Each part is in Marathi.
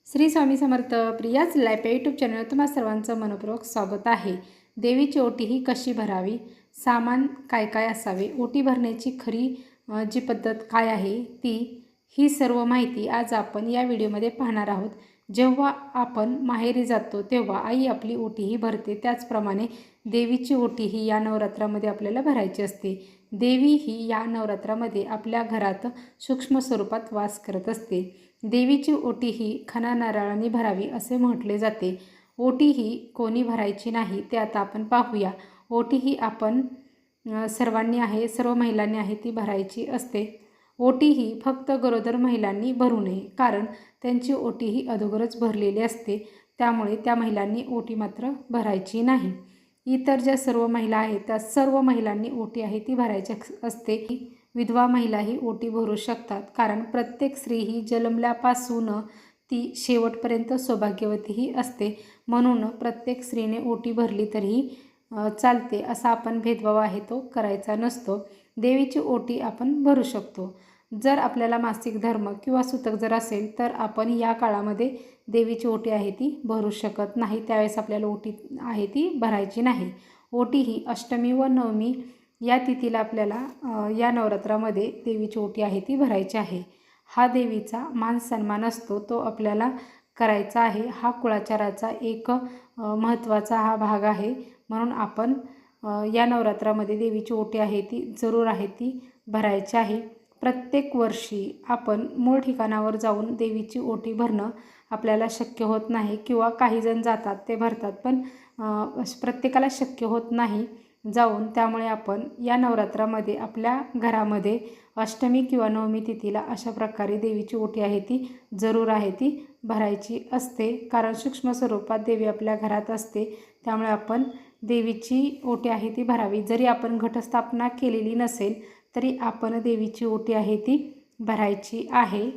श्री स्वामी समर्थ प्रियाच लाईफ या यूट्यूब चॅनल तुम्हा सर्वांचं मनपूर्वक स्वागत आहे। देवीची ओटी ही कशी भरावी, सामान काय काय असावे, ओटी भरण्याची खरी जी पद्धत काय आहे ही सर्व माहिती आज आपण या व्हिडिओमध्ये पाहणार आहोत। जेव्हा आपण माहेरी जातो तेव्हा आई आपली ओटी ही भरते, त्याचप्रमाणे देवीची ओटी ही या नवरात्रामध्ये आपल्याला भरायची असते। देवी ही या नवरात्रामध्ये आपल्या घरात सूक्ष्म स्वरूपात वास करत असते। देवीची ओटी ही खणा नारळाने भरावी असे म्हटले जाते। ओटी ही कोणी भरायची नाही ते आता आपण पाहूया। ओटी ही आपण सर्व महिलांनी आहे ती भरायची असते। ओटी ही फक्त गरोदर महिलांनी भरू नये, कारण त्यांची ओटी ही अगोदरच भरलेली असते, त्यामुळे त्या महिलांनी ओटी मात्र भरायची नाही। इतर ज्या सर्व महिला आहेत त्या सर्व महिलांनी ओटी आहे ती भरायची असते। विधवा महिला ही ओटी भरू शकतात, कारण प्रत्येक स्त्री ही जन्मल्यापासून ती शेवटपर्यंत सौभाग्यवती ही असते, म्हणून प्रत्येक स्त्रीने ओटी भरली तरीही चालते, असा आपण भेदभाव आहे तो करायचा नसतो। देवीची ओटी आपण भरू शकतो। जर आपल्याला मासिक धर्म किंवा सुतक जर असेल तर आपण या काळामध्ये देवीची ओटी आहे ती भरू शकत नाही, त्यावेळेस आपल्याला ओटी आहे ती भरायची नाही। ओटी ही अष्टमी व नवमी या तिथीला आपल्याला या नवरात्रामध्ये देवीची ओटी आहे ती भरायची आहे। हा देवीचा मान सन्मान असतो, तो आपल्याला करायचा आहे। हा कुळाचाराचा एक महत्त्वाचा हा भाग आहे, म्हणून आपण या नवरात्रामध्ये देवीची ओटी आहे ती जरूर आहे ती भरायची आहे। प्रत्येक वर्षी आपण मूळ ठिकाणावर जाऊन देवीची ओटी भरणं आपल्याला शक्य होत नाही, किंवा काही जण जातात ते भरतात, पण प्रत्येकाला शक्य होत नाही जाऊन, त्यामुळे आपण या नवरात्रामध्ये आपल्या घरामध्ये अष्टमी किंवा नवमी तिथीला अशा प्रकारे देवीची ओटी आहे ती जरूर आहे ती भरायची असते, कारण सूक्ष्म स्वरूपात देवी आपल्या घरात असते, त्यामुळे आपण देवीची ओटी आहे ती भरावी। जरी आपण घटस्थापना केलेली नसेल तरी आपण देवीची ओटी आहे ती भरायची आहे।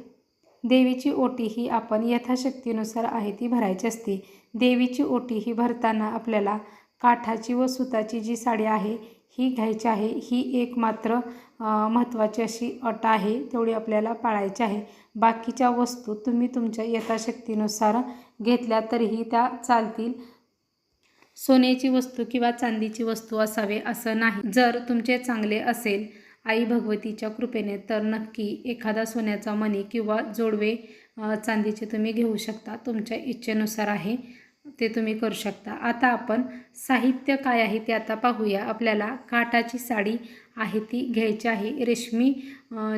देवीची ओटी ही आपण यथाशक्तीनुसार आहे ती भरायची असते। देवीची ओटी ही भरताना आपल्याला काठाची व सुताची जी साडी आहे ही घ्यायची आहे। ही एक मात्र महत्त्वाची अशी अट आहे, तेवढी आपल्याला पाळायची आहे। बाकीच्या वस्तू तुम्ही तुमच्या यथाशक्तीनुसार घेतल्या तरीही त्या चालतील। सोन्याची वस्तू किंवा चांदीची वस्तू असावे असं नाही। जर तुमचे चांगले असेल आई भगवतीच्या कृपेने तर नक्की एखादा सोन्याचा मणी किंवा जोडवे चांदीचे तुम्ही घेऊ शकता, तुमच्या इच्छेनुसार आहे ते तुम्ही करू शकता। आता आपण साहित्य काय आहे ते आता पाहूया। आपल्याला काठाची साडी आहे ती घ्यायची आहे। रेशमी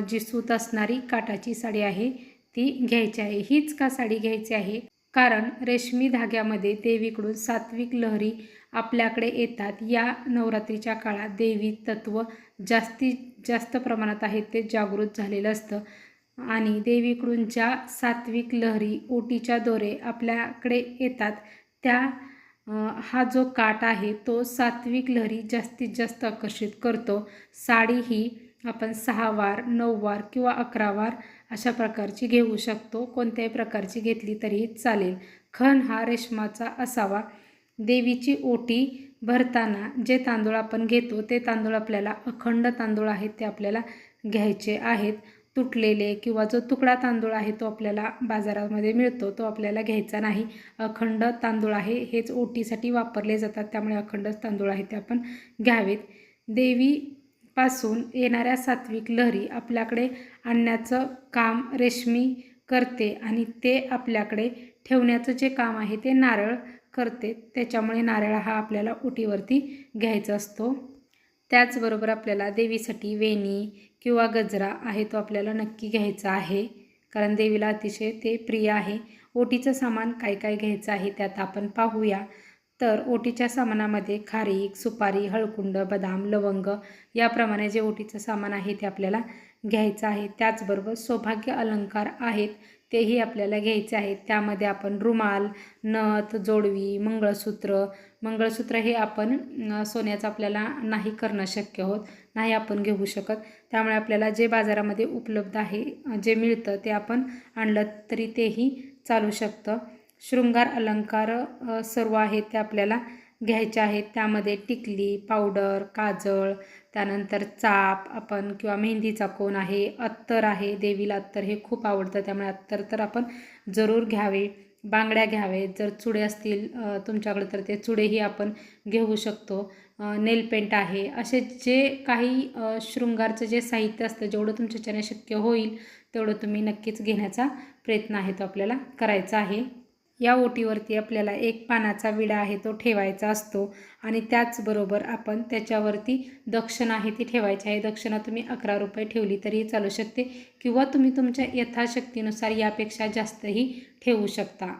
जी सूत असणारी काठाची साडी आहे ती घ्यायची आहे। हीच का साडी घ्यायची आहे, कारण रेशमी धाग्यामध्ये देवीकडून सात्विक लहरी आपल्याकडे येतात। या नवरात्रीच्या काळात देवी तत्व जास्तीत जास्त प्रमाणात आहे ते जागृत झालेलं असतं, आणि देवीकडून ज्या सात्विक लहरी ओटीच्या दोरे आपल्याकडे येतात त्या हा जो काठ आहे तो सात्विक लहरी जास्तीत जास्त आकर्षित करतो। साडी ही आपण 6 वार 9 वार किंवा 11 वार अशा प्रकारची घेऊ शकतो, कोणत्याही प्रकारची घेतली तरीही चालेल। खण हा रेशमाचा असावा। देवीची ओटी भरताना जे तांदूळ आपण घेतो ते तांदूळ आपल्याला अखंड तांदूळ आहेत ते आपल्याला घ्यायचे आहेत। तुटलेले किंवा जो तुकडा तांदूळ आहे तो आपल्याला बाजारामध्ये मिळतो तो आपल्याला घ्यायचा नाही। अखंड तांदूळ आहे हेच ओटीसाठी वापरले जातात, त्यामुळे अखंड तांदूळ आहे ते आपण घ्यावेत। देवीपासून येणाऱ्या सात्विक लहरी आपल्याकडे आणण्याचं काम रेशमी करते, आणि ते आपल्याकडे ठेवण्याचं जे काम आहे ते नारळ करते, त्याच्यामुळे नारळ हा आपल्याला ओटीवरती घ्यायचा असतो। त्याचबरोबर आपल्याला देवीसाठी वेणी किंवा गजरा आहे तो आपल्याला नक्की घ्यायचा आहे, कारण देवीला अतिशय ते प्रिय आहे। ओटीचं सामान काय काय घ्यायचं आहे त्यात आपण पाहूया। तर ओटीच्या सामानामध्ये खारीक, सुपारी, हळकुंड, बदाम, लवंग याप्रमाणे जे ओटीचं सामान आहे ते आपल्याला घ्यायचं आहे। त्याचबरोबर सौभाग्य अलंकार आहेत तेही आपल्याला घ्यायचे आहेत। त्यामध्ये आपण रुमाल, नथ, जोडवी, मंगळसूत्र हे आपण सोन्याचं आपल्याला नाही करणं शक्य होत, नाही आपण घेऊ शकत, त्यामुळे आपल्याला जे बाजारामध्ये उपलब्ध आहे जे मिळतं ते आपण आणलं तरी तेही चालू शकतं। शृंगार अलंकार सर्व आहेत ते आपल्याला घ्यायचे आहेत. त्यामध्ये टिकली, पावडर, काजळ, त्यानंतर चाप आपण किंवा मेहंदीचा कोन आहे, अत्तर आहे. देवीला अत्तर हे खूप आवडतं, त्यामुळे अत्तर तर आपण जरूर घ्यावे. बांगड्या घ्यावे, जर चुडे असतील तुमच्याकडे तर ते चुडेही आपण घेऊ शकतो. नेल पेंट आहे. असे जे काही शृंगारचं जे साहित्य असतं, जेवढं तुमच्याच्याने शक्य होईल तेवढं तुम्ही नक्कीच घेण्याचा प्रयत्न आहे तो आपल्याला करायचा आहे. या ओटीवरती आपल्याला एक पानाचा विडा आहे तो ठेवायचा असतो आणि त्याचबरोबर आपण त्याच्यावरती दक्षिणा आहे ती ठेवायची आहे. दक्षिणा तुम्ही 11 रुपये ठेवली तरीही चालू शकते किंवा तुम्ही तुमच्या यथाशक्तीनुसार यापेक्षा जास्तही ठेवू शकता.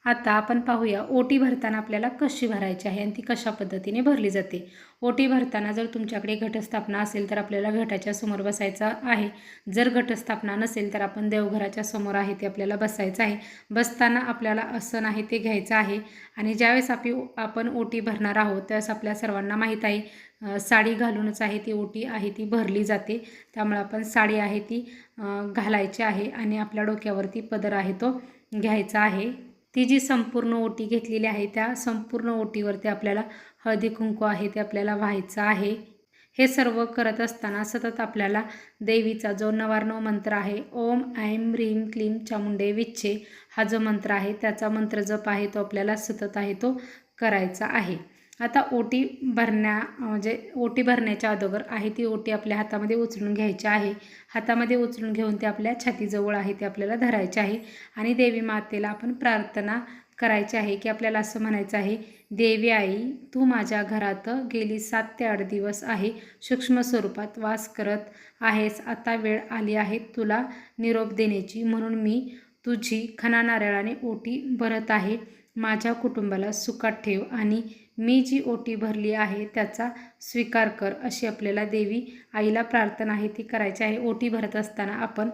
आता आपण पाहूया ओटी भरताना आपल्याला कशी भरायची आहे आणि ती कशा पद्धतीने भरली जाते. ओटी भरताना जर तुमच्याकडे घटस्थापना असेल तर आपल्याला घटाच्या समोर बसायचं आहे. जर घटस्थापना नसेल तर आपण देवघराच्या समोर आहे ते आपल्याला बसायचं आहे. बसताना आपल्याला आसन आहे ते घ्यायचं आहे आणि ज्यावेळेस आपण ओटी भरणार आहोत त्यावेळेस आपल्या सर्वांना माहीत आहे साडी घालूनच आहे ती ओटी आहे ती भरली जाते. त्यामुळे आपण साडी आहे ती घालायची आहे आणि आपल्या डोक्यावरती पदर आहे तो घ्यायचा आहे. ती जी संपूर्ण ओटी घेतलेली आहे त्या संपूर्ण ओटीवरती आपल्याला हळदी कुंकू आहे ते आपल्याला व्हायचं आहे. हे सर्व करत असताना सतत आपल्याला देवीचा जो 99 मंत्र आहे, ओम ऐं ह्रीं क्लीं चामुंडे विच्चे, हा जो मंत्र आहे त्याचा मंत्र जप आहे तो आपल्याला सतत आहे तो करायचा आहे. आता ओटी भरण्याच्या अगोदर आहे ती ओटी आपल्या हातामध्ये उचलून घ्यायची आहे. हातामध्ये उचलून घेऊन ते आपल्या छातीजवळ आहे ते आपल्याला धरायचे आहे आणि देवी मातेला आपण प्रार्थना करायची आहे की आपल्याला असं म्हणायचं आहे, देवी आई तू माझ्या घरात गेली 7 ते 8 दिवस आहे सूक्ष्म स्वरूपात वास करत आहेस. आता वेळ आली आहे तुला निरोप देण्याची, म्हणून मी तुझी खणा नारळाने ओटी भरत आहे. माझ्या कुटुंबाला सुखात ठेव आणि मी जी ओटी भरली आहे त्याचा स्वीकार कर, अशी आपल्याला देवी आईला प्रार्थना आहे ती करायची आहे. ओटी भरत असताना आपण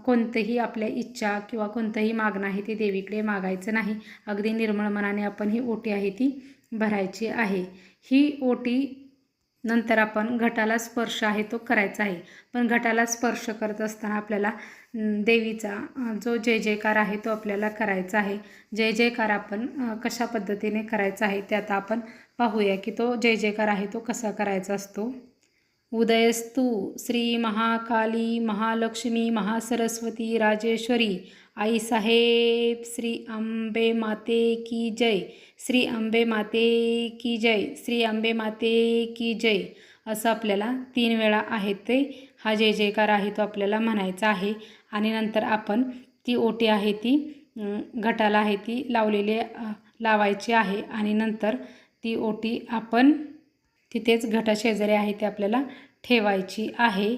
कोणतेही आपल्या इच्छा किंवा कोणतंही मागणं आहे ते देवीकडे मागायचं नाही. अगदी निर्मळ मनाने आपण ही ओटी आहे ती भरायची आहे. ही ओटी नंतर आपण घटाला स्पर्श आहे तो करायचा आहे. पण घटाला स्पर्श करत असताना आपल्याला देवीचा जो जय जयकार आहे तो आपल्याला करायचा आहे. जय जयकार आपण कशा पद्धतीने करायचा आहे ते आता आपण पाहूया की तो जय जयकार आहे तो कसा करायचा असतो. उदयस्तु श्री महाकाली महालक्ष्मी महासरस्वती राजेश्वरी आई साहेब श्री अंबे माते की जय, श्री अंबे माते की जय, श्री अंबे माते की जय, असं आपल्याला 3 वेळा आहे ते हा जय जयकार आहे तो आपल्याला म्हणायचा आहे. आणि नंतर आपण ती ओटी आहे ती घटाला आहे ती लावायची आहे आणि नंतर ती ओटी आपण तिथेच घटाशेजारी आहे ते आपल्याला ठेवायची आहे.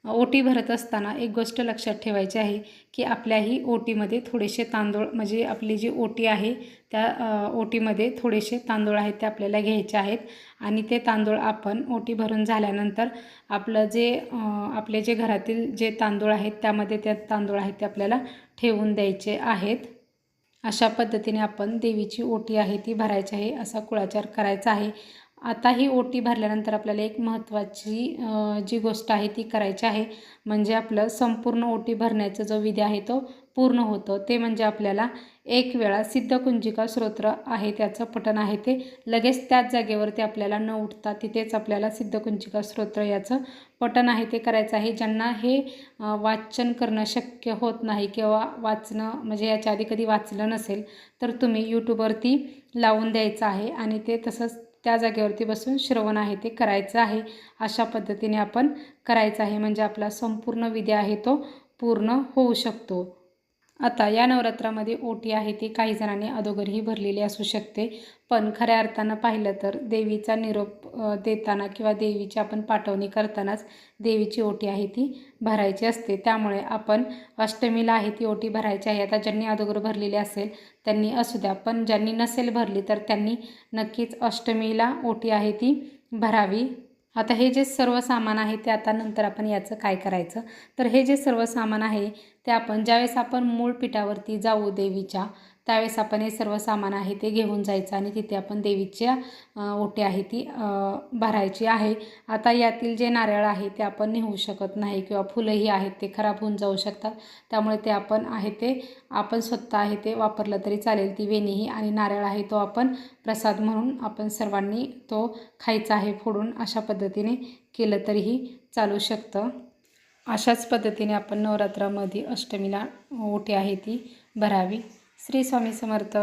ओटी भरत असताना एक गोष्ट लक्षात ठेवायची आहे की आपल्याही ओटीमध्ये थोडेसे तांदूळ, म्हणजे आपली जी ओटी आहे त्या ओटीमध्ये थोडेसे तांदूळ आहेत ते आपल्याला घ्यायचे आहेत आणि ते तांदूळ आपण ओटी भरून झाल्यानंतर आपले जे घरातील जे तांदूळ आहेत त्यामध्ये ते तांदूळ आहेत ते आपल्याला ठेवून द्यायचे आहेत. अशा पद्धतीने आपण देवीची ओटी आहे ती भरायची आहे, असा कुळाचार करायचा आहे. आता ही ओटी भरल्यानंतर आपल्याला एक महत्त्वाची जी गोष्ट आहे ती करायची आहे, म्हणजे आपलं संपूर्ण ओटी भरण्याचा जो विधी आहे तो पूर्ण होतो. ते म्हणजे आपल्याला एक वेळा सिद्धकुंजिका स्तोत्र आहे त्याचं पठण आहे ते लगेच त्याच जागेवरती आपल्याला न उठता तिथेच आपल्याला सिद्धकुंजिका स्तोत्र याचं पठण आहे ते करायचं आहे. ज्यांना हे वाचन करणं शक्य होत नाही किंवा वाचणं म्हणजे याच्या आधी कधी वाचलं नसेल तर तुम्ही यूट्यूबवरती लावून द्यायचं आहे आणि ते तसंच त्या जागेवरती बसून श्रवण आहे ते करायचं आहे. अशा पद्धतीने आपण करायचं आहे, म्हणजे आपला संपूर्ण विधी आहे तो पूर्ण होऊ शकतो. आता या नवरात्रामध्ये ओटी आहे ती काही जणांनी अगोदरही भरलेली असू शकते, पण खऱ्या अर्थानं पाहिलं तर देवीचा निरोप देताना किंवा देवीची आपण पाठवणी करतानाच देवीची ओटी आहे ती भरायची असते. त्यामुळे आपण अष्टमीला आहे ती ओटी भरायची आहे. आता ज्यांनी अगोदर भरलेली असेल त्यांनी असू द्या, पण ज्यांनी नसेल भरली तर त्यांनी नक्कीच अष्टमीला ओटी आहे ती भरावी. आता हे जे सर्व सामान आहे ते आता नंतर आपण याचं काय करायचं, तर हे जे सर्व सामान आहे ते आपण ज्यावेळेस आपण मूळ पीठावरती जाऊ देवीच्या त्यावेळेस आपण हे सर्व सामान आहे ते घेऊन जायचं आणि तिथे आपण देवीच्या ओटी आहे ती भरायची आहे. आता यातील जे नारळ आहे ते आपण नेऊ शकत नाही किंवा फुलंही आहेत ते खराब होऊन जाऊ शकतात. त्यामुळे ते आपण स्वतः आहे ते वापरलं तरी चालेल. ती वेणीही आणि नारळ आहे तो आपण प्रसाद म्हणून आपण सर्वांनी तो खायचा आहे फोडून. अशा पद्धतीने केलं तरीही चालू शकतं. अशाच पद्धतीने आपण नवरात्रामध्ये अष्टमीला ओटी आहे ती भरावी. श्री स्वामी समर्थ.